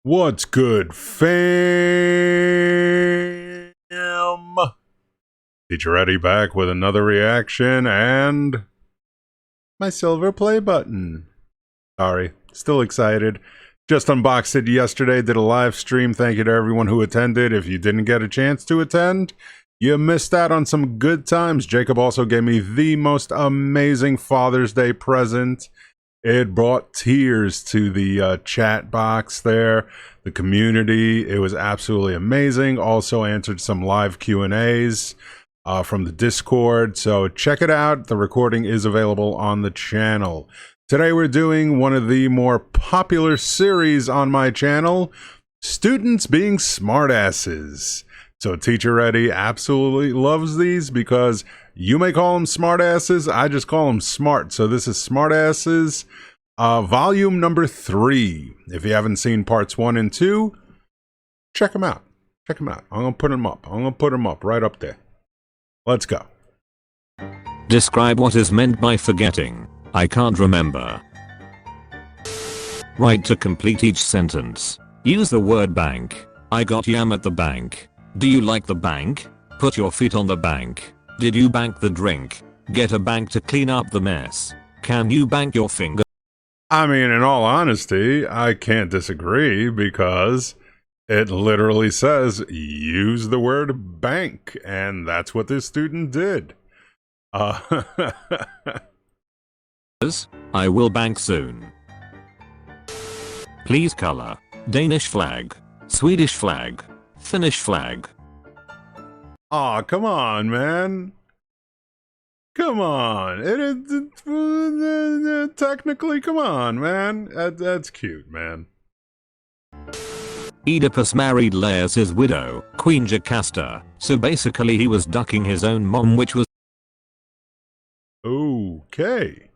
What's good, fam? Teacher Eddie back with another reaction and my silver play button. Sorry, still excited. Just unboxed it yesterday, did a live stream. Thank you to everyone who attended. If you didn't get a chance to attend, you missed out on some good times. Jacob also gave me the most amazing Father's Day present. It brought tears to the chat box there, the community. It was absolutely amazing. Also answered some live Q&As from the Discord. So check it out. The recording is available on the channel. Today we're doing one of the more popular series on my channel, students being smartasses. So Teacher Eddie absolutely loves these because you may call them smartasses. I just call them smart. So this is Smartasses, volume number 3. If you haven't seen parts 1 and 2, check them out. Check them out. I'm going to put them up. I'm going to put them up right up there. Let's go. Describe what is meant by forgetting. I can't remember. Right to complete each sentence. Use the word bank. I got yam at the bank. Do you like the bank? Put your feet on the bank. Did you bank the drink? Get a bank to clean up the mess. Can you bank your finger? I mean, in all honesty, I can't disagree because it literally says use the word bank, and that's what this student did. I will bank soon. Please color. Danish flag. Swedish flag. Finnish flag. Aw, come on, man. Come on. Technically, come on, man. That's cute, man. Oedipus married Laius' widow, Queen Jocasta, so basically he was ducking his own mom, which was okay.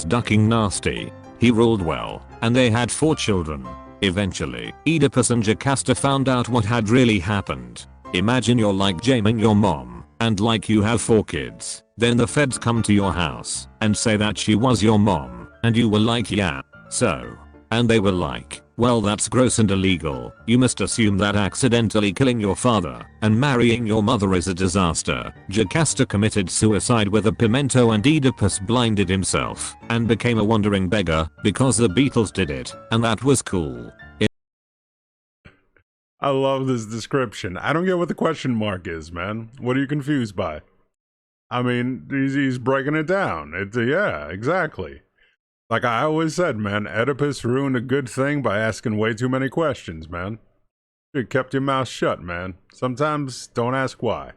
Ducking nasty. He ruled well, and they had 4 children. Eventually, Oedipus and Jocasta found out what had really happened. Imagine you're like jaming your mom, and like you have 4 kids. Then the feds come to your house and say that she was your mom, and you were like, yeah, so. And they were like, well, that's gross and illegal. You must assume that accidentally killing your father and marrying your mother is a disaster. Jocasta committed suicide with a pimento and Oedipus blinded himself and became a wandering beggar because the Beatles did it, and that was cool. I love this description. I don't get what the question mark is, man. What are you confused by? I mean, he's breaking it down. Yeah, exactly. Like I always said, man, Oedipus ruined a good thing by asking way too many questions, man. You kept your mouth shut, man. Sometimes don't ask why.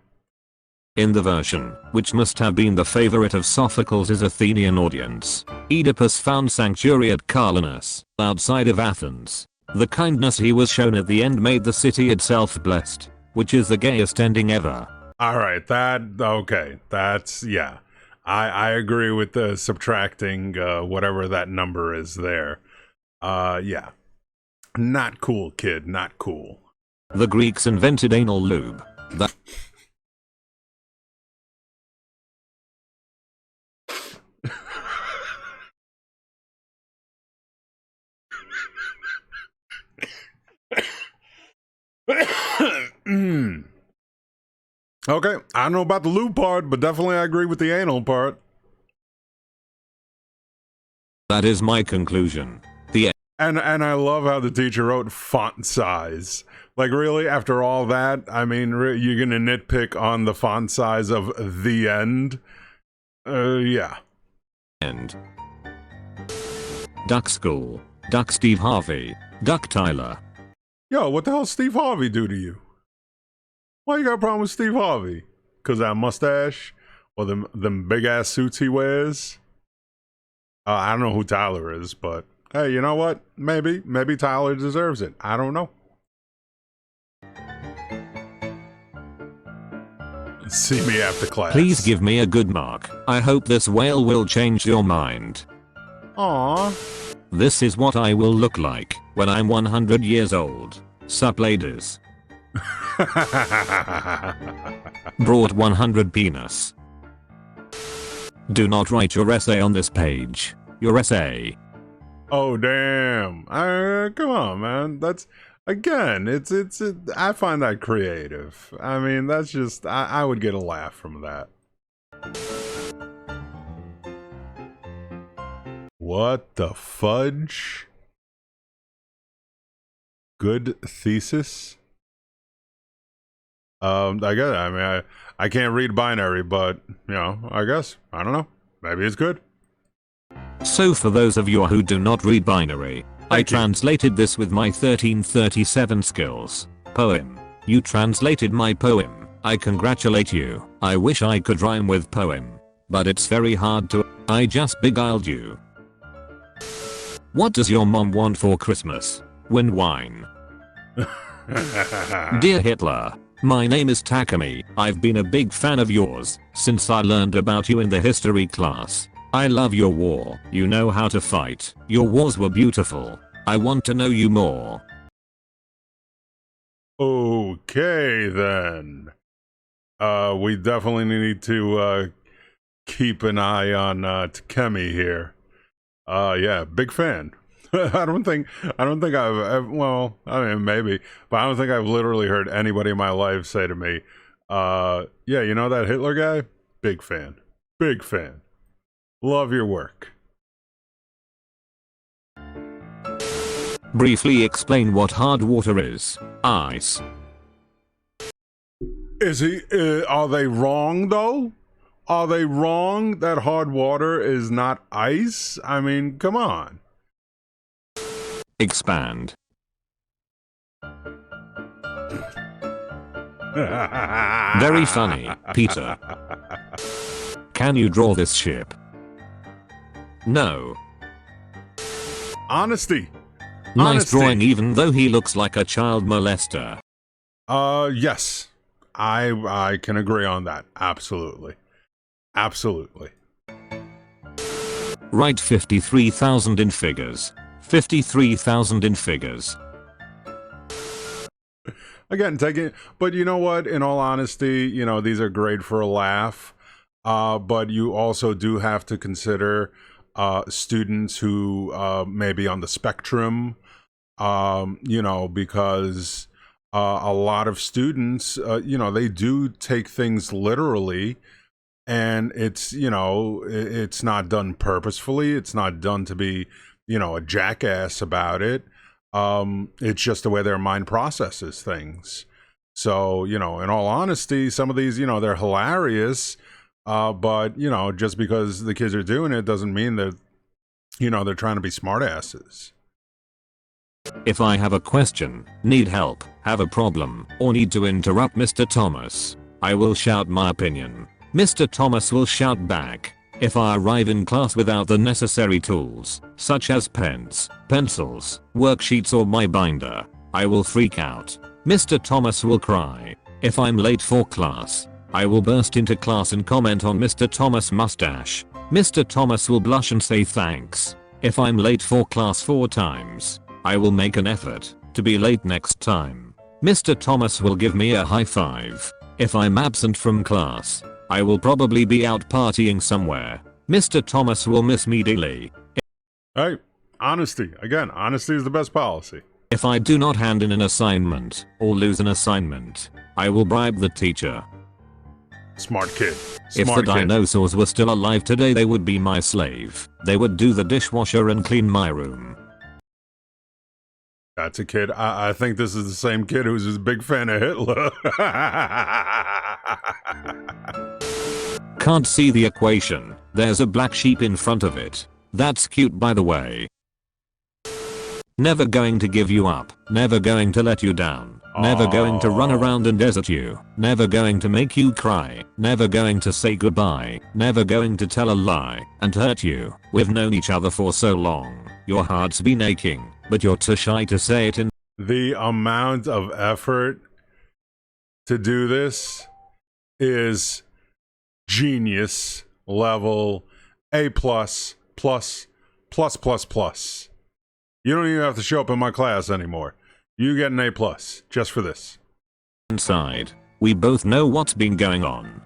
In the version, which must have been the favorite of Sophocles' Athenian audience, Oedipus found sanctuary at Carlinus, outside of Athens. The kindness he was shown at the end made the city itself blessed, which is the gayest ending ever. Alright, okay, that's, yeah. I agree with the subtracting whatever that number is there. Yeah. Not cool, kid, not cool. The Greeks invented anal lube. That Okay, I don't know about the lube part, but definitely I agree with the anal part. That is my conclusion. And I love how the teacher wrote font size. Like really, after all that, I mean, you're gonna nitpick on the font size of the end? Yeah. End. Duck School. Duck Steve Harvey. Duck Tyler. Yo, what the hell Steve Harvey do to you? Why you got a problem with Steve Harvey? Cause that mustache? Or them big ass suits he wears? I don't know who Tyler is, but hey, you know what? Maybe Tyler deserves it. I don't know. See me after class. Please give me a good mark. I hope this whale will change your mind. Aww. This is what I will look like when I'm 100 years old. Sup ladies. Brought 100 penis. Do not write your essay on this page. Your essay. Oh damn! Come on, man. That's Again, I find that creative. I mean, that's just, I would get a laugh from that. What the fudge? Good thesis? I guess, I mean, I can't read binary, but, you know, I guess, I don't know. Maybe it's good. So for those of you who do not read binary, I Thank you. translated this with my 1337 skills. Poem. You translated my poem. I congratulate you. I wish I could rhyme with poem. But it's very hard to. I just beguiled you. What does your mom want for Christmas? When wine. Dear Hitler, my name is Takumi. I've been a big fan of yours since I learned about you in the history class. I love your war. You know how to fight. Your wars were beautiful. I want to know you more. Okay, then. We definitely need to keep an eye on Takemi here. Yeah, big fan. I don't think I've well, I mean maybe, but I don't think I've literally heard anybody in my life say to me, yeah, you know that Hitler guy? Big fan. Big fan. Love your work. Briefly explain what hard water is. Ice. Is he are they wrong though? Are they wrong that hard water is not ice? I mean, come on. Expand. Very funny, Peter. Can you draw this ship? No. Honesty. Nice Honesty. drawing even though he looks like a child molester. Yes. I can agree on that. Absolutely. Absolutely. Write 53,000 in figures. 53,000 in figures. Again, but you know what? In all honesty, you know, these are great for a laugh. But you also do have to consider students who may be on the spectrum, you know, because a lot of students, you know, they do take things literally, and it's, you know, it's not done purposefully. It's not done to be, you know, a jackass about it. It's just the way their mind processes things. So, you know, in all honesty, some of these, you know, they're hilarious. But, you know, just because the kids are doing it doesn't mean that, you know, they're trying to be smartasses. If I have a question, need help, have a problem, or need to interrupt Mr. Thomas, I will shout my opinion. Mr. Thomas will shout back. If I arrive in class without the necessary tools, such as pens, pencils, worksheets or my binder, I will freak out. Mr. Thomas will cry. If I'm late for class, I will burst into class and comment on Mr. Thomas' mustache. Mr. Thomas will blush and say thanks. If I'm late for class 4 times, I will make an effort to be late next time. Mr. Thomas will give me a high five. If I'm absent from class, I will probably be out partying somewhere. Mr. Thomas will miss me daily. Hey, honesty. Again, honesty is the best policy. If I do not hand in an assignment or lose an assignment, I will bribe the teacher. Smart kid. If the dinosaurs were still alive today, they would be my slave. They would do the dishwasher and clean my room. That's a kid. I think this is the same kid who's a big fan of Hitler. Can't see the equation. There's a black sheep in front of it. That's cute, by the way. Never going to give you up. Never going to let you down. Never going to run around and desert you. Never going to make you cry. Never going to say goodbye. Never going to tell a lie and hurt you. We've known each other for so long. Your heart's been aching, but you're too shy to say it in. The amount of effort to do this is genius level A++++++. You don't even have to show up in my class anymore. You get an A+ just for this. Inside, we both know what's been going on.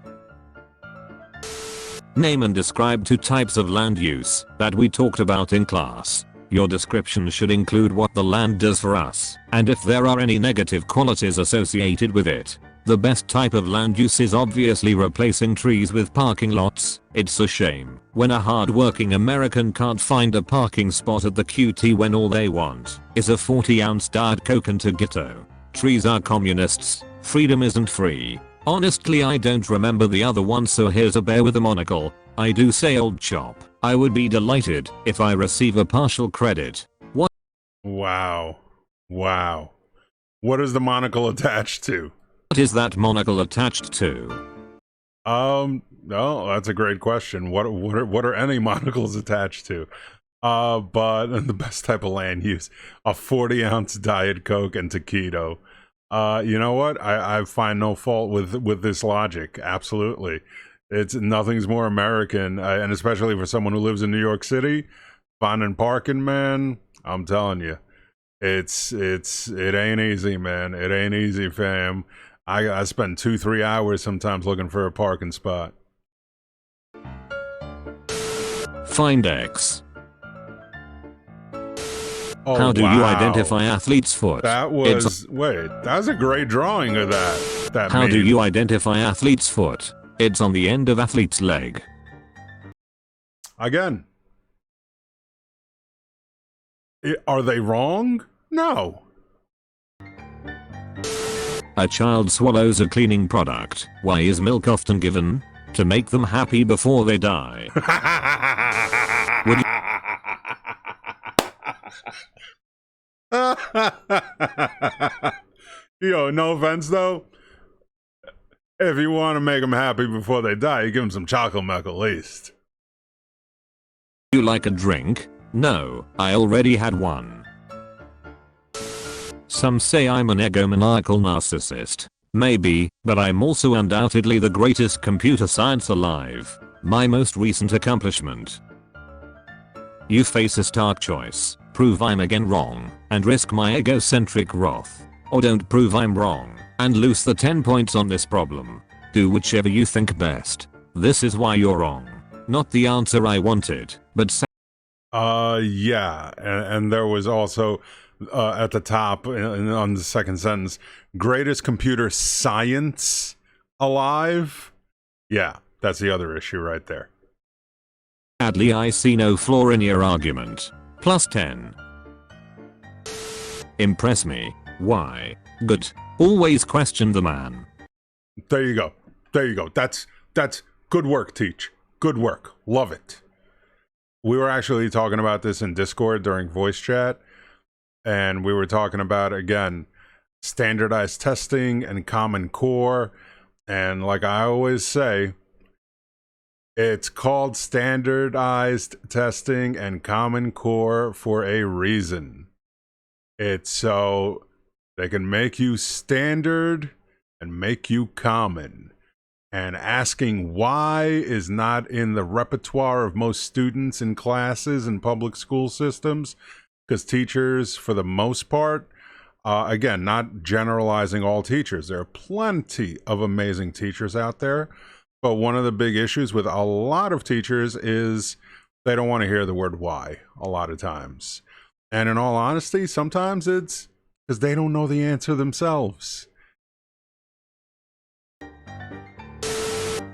Name and describe 2 types of land use that we talked about in class. Your description should include what the land does for us, and if there are any negative qualities associated with it. The best type of land use is obviously replacing trees with parking lots. It's a shame when a hard-working American can't find a parking spot at the QT when all they want is a 40-ounce Diet Coke and a Ghetto. Trees are communists. Freedom isn't free. Honestly, I don't remember the other one, so here's a bear with a monocle. I do say old chop. I would be delighted if I receive a partial credit. What? Wow. Wow. What is the monocle attached to? What is that monocle attached to? No, that's a great question. What are any monocles attached to? But the best type of land use, a 40-ounce Diet Coke and taquito. You know what? I find no fault with this logic. Absolutely. Nothing's more American, and especially for someone who lives in New York City, finding parking, man, I'm telling you, it ain't easy, man. It ain't easy, fam. I spend 2-3 hours sometimes looking for a parking spot. Find X. Oh, how do you wow. identify athlete's foot? That was a great drawing of that. How do you identify athlete's foot? It's on the end of athlete's leg. Again. Are they wrong? No. A child swallows a cleaning product. Why is milk often given? To make them happy before they die. Yo, no offense though. If you want to make them happy before they die, you give them some chocolate milk at least. You like a drink? No, I already had one. Some say I'm an egomaniacal narcissist. Maybe, but I'm also undoubtedly the greatest computer science alive. My most recent accomplishment. You face a stark choice. Prove I'm again wrong, and risk my egocentric wrath. Or don't prove I'm wrong, and lose the 10 points on this problem. Do whichever you think best. This is why you're wrong. Not the answer I wanted, but yeah, and there was also at the top on the second sentence, greatest computer science alive. Yeah, that's the other issue right there. Sadly, I see no flaw in your argument. Plus 10. Impress me. Why? Good. Always question the man. There you go. There you go. That's good work, Teach. Good work. Love it. We were actually talking about this in Discord during voice chat, and we were talking about, again, standardized testing and Common Core. And like I always say, it's called standardized testing and Common Core for a reason. It's so they can make you standard and make you common. And asking why is not in the repertoire of most students in classes in public school systems, because teachers, for the most part, again, not generalizing all teachers, there are plenty of amazing teachers out there, but one of the big issues with a lot of teachers is they don't want to hear the word why a lot of times. And in all honesty, sometimes it's because they don't know the answer themselves.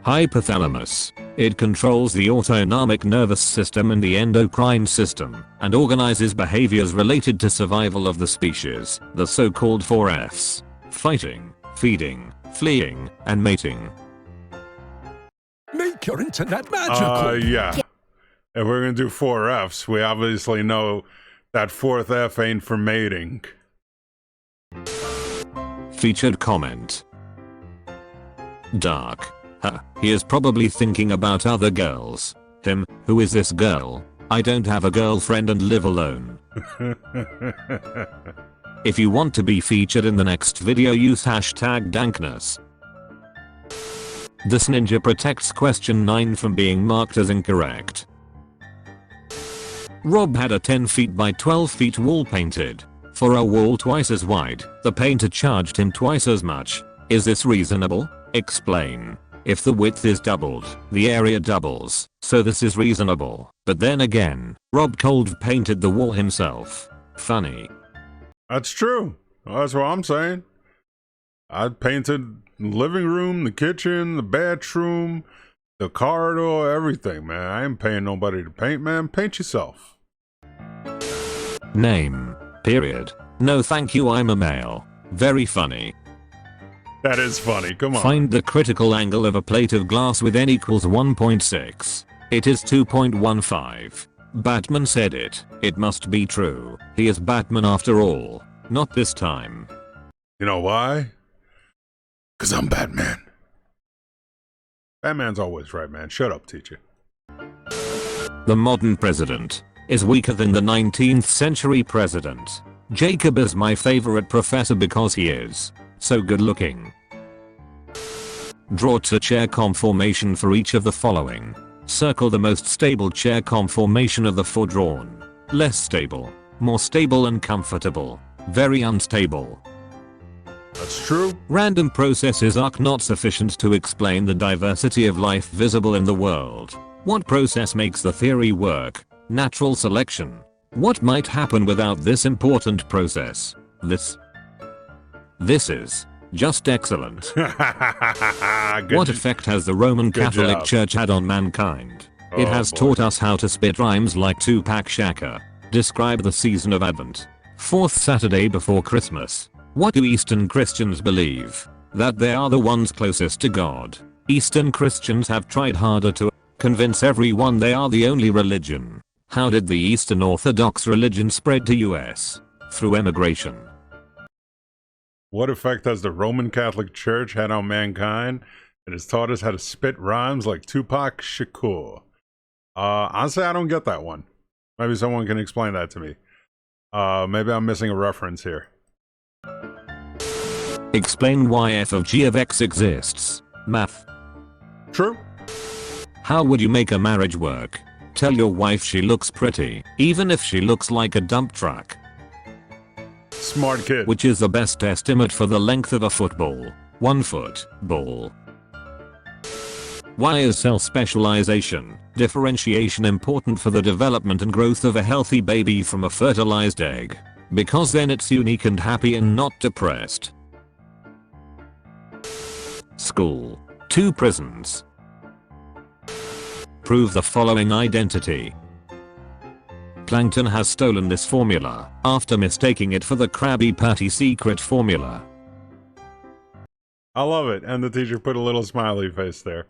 Hypothalamus. It controls the autonomic nervous system and the endocrine system, and organizes behaviors related to survival of the species, the so-called 4 Fs. Fighting, feeding, fleeing, and mating. Make your internet magical! Yeah. If we're gonna do 4 Fs, we obviously know that 4th F ain't for mating. Featured comment. Dark. He is probably thinking about other girls. Him, who is this girl? I don't have a girlfriend and live alone. If you want to be featured in the next video, use hashtag dankness. This ninja protects question 9 from being marked as incorrect. Rob had a 10 feet by 12 feet wall painted. For a wall twice as wide, the painter charged him twice as much. Is this reasonable? Explain. If the width is doubled, the area doubles, so this is reasonable. But then again, Rob Cold painted the wall himself. Funny. That's true. That's what I'm saying. I painted the living room, the kitchen, the bathroom, the corridor, everything, man. I ain't paying nobody to paint, man. Paint yourself. Name. Period. No thank you, I'm a male. Very funny. That is funny. Come on. Find the critical angle of a plate of glass with n equals 1.6. It is 2.15. Batman said it. It must be true. He is Batman after all. Not this time. You know why? 'Cause I'm Batman. Batman's always right, man. Shut up, teacher. The modern president is weaker than the 19th century president. Jakob is my favorite professor because he is so good looking. Draw a chair conformation for each of the following. Circle the most stable chair conformation of the four drawn. Less stable, more stable and comfortable, very unstable. That's true. Random processes are not sufficient to explain the diversity of life visible in the world. What process makes the theory work? Natural selection. What might happen without this important process? This is just excellent. What effect has the Roman Catholic Church had on mankind? It has taught us how to spit rhymes like Tupac Shakur. Describe the season of Advent. Fourth Saturday before Christmas. What do Eastern Christians believe? That they are the ones closest to God. Eastern Christians have tried harder to convince everyone they are the only religion. How did the Eastern Orthodox religion spread to US? Through emigration. What effect has the Roman Catholic Church had on mankind? It has taught us how to spit rhymes like Tupac Shakur. Honestly, I don't get that one. Maybe someone can explain that to me. Maybe I'm missing a reference here. Explain why f of g of x exists. Math. True. How would you make a marriage work? Tell your wife she looks pretty, even if she looks like a dump truck. Smart kid. Which is the best estimate for the length of a football? 1 foot ball. Why is cell specialization, differentiation important for the development and growth of a healthy baby from a fertilized egg? Because then it's unique and happy and not depressed. School. 2 prisons. Prove the following identity. Plankton has stolen this formula after mistaking it for the Krabby Patty secret formula. I love it. And the teacher put a little smiley face there.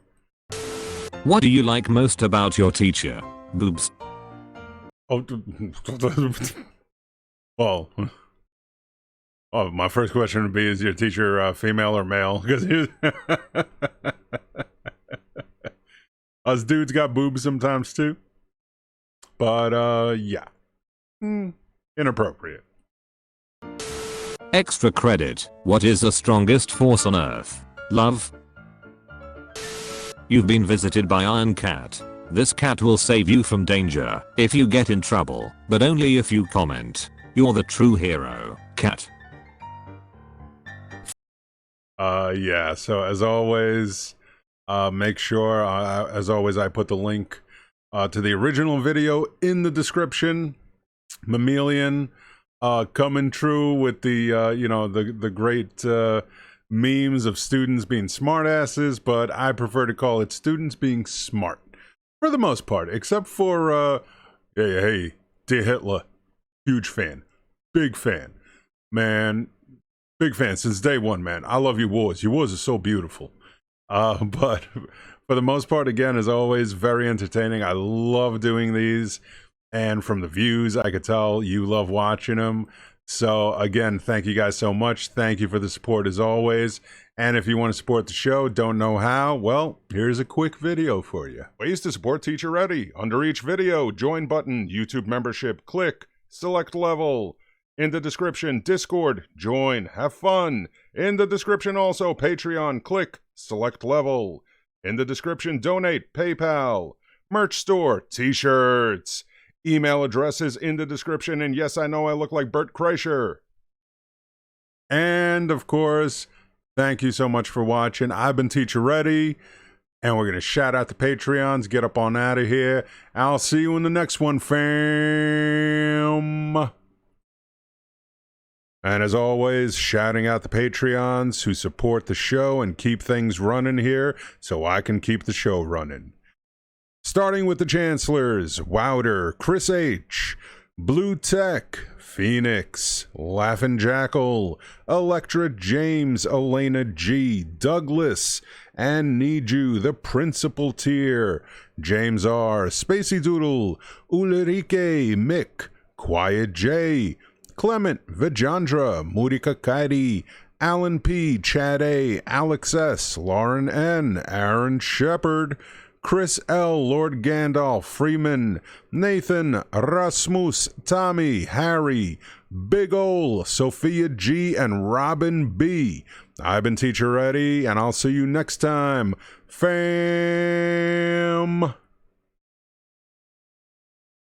What do you like most about your teacher? Boobs. Oh, well. Oh, my first question would be, is your teacher female or male? Because us dudes got boobs sometimes too. But, yeah. Inappropriate. Extra credit. What is the strongest force on Earth? Love. You've been visited by Iron Cat. This cat will save you from danger if you get in trouble, but only if you comment. You're the true hero, cat. Yeah, so as always, make sure, as always, I put the link to the original video in the description. Mammalian coming true with the, you know, the great memes of students being smartasses, but I prefer to call it students being smart. For the most part, except for, hey, dear Hitler, huge fan, big fan, man. Big fan since day one, man. I love your wars. Your wars are so beautiful. But for the most part, again, as always, very entertaining. I love doing these. And from the views, I could tell you love watching them. So again, thank you guys so much. Thank you for the support as always. And if you want to support the show, don't know how, well, here's a quick video for you. Ways to support Teacher Ready. Under each video, join button, YouTube membership, click, select level. In the description, Discord, join, have fun. In the description also, Patreon, click, select level. In the description, donate, PayPal. Merch store, t-shirts. Email addresses in the description, and yes, I know I look like Bert Kreischer. And of course, thank you so much for watching. I've been Teacher Ready. And we're going to shout out the Patreons, get up on out of here. I'll see you in the next one, fam. And as always, shouting out the Patreons who support the show and keep things running here so I can keep the show running. Starting with the Chancellors, Wouter, Chris H., Blue Tech, Phoenix, Laughin' Jackal, Electra James, Elena G, Douglas, and Need You, the Principal Tier, James R, Spacey Doodle, Ulrike, Mick, Quiet J, Clement, Vijandra, Mudika Kaidi, Alan P, Chad A, Alex S, Lauren N, Aaron Shepard, Chris L, Lord Gandalf, Freeman, Nathan, Rasmus, Tommy, Harry, Big Ol, Sophia G, and Robin B. I've been Teacher Eddie, and I'll see you next time, fam.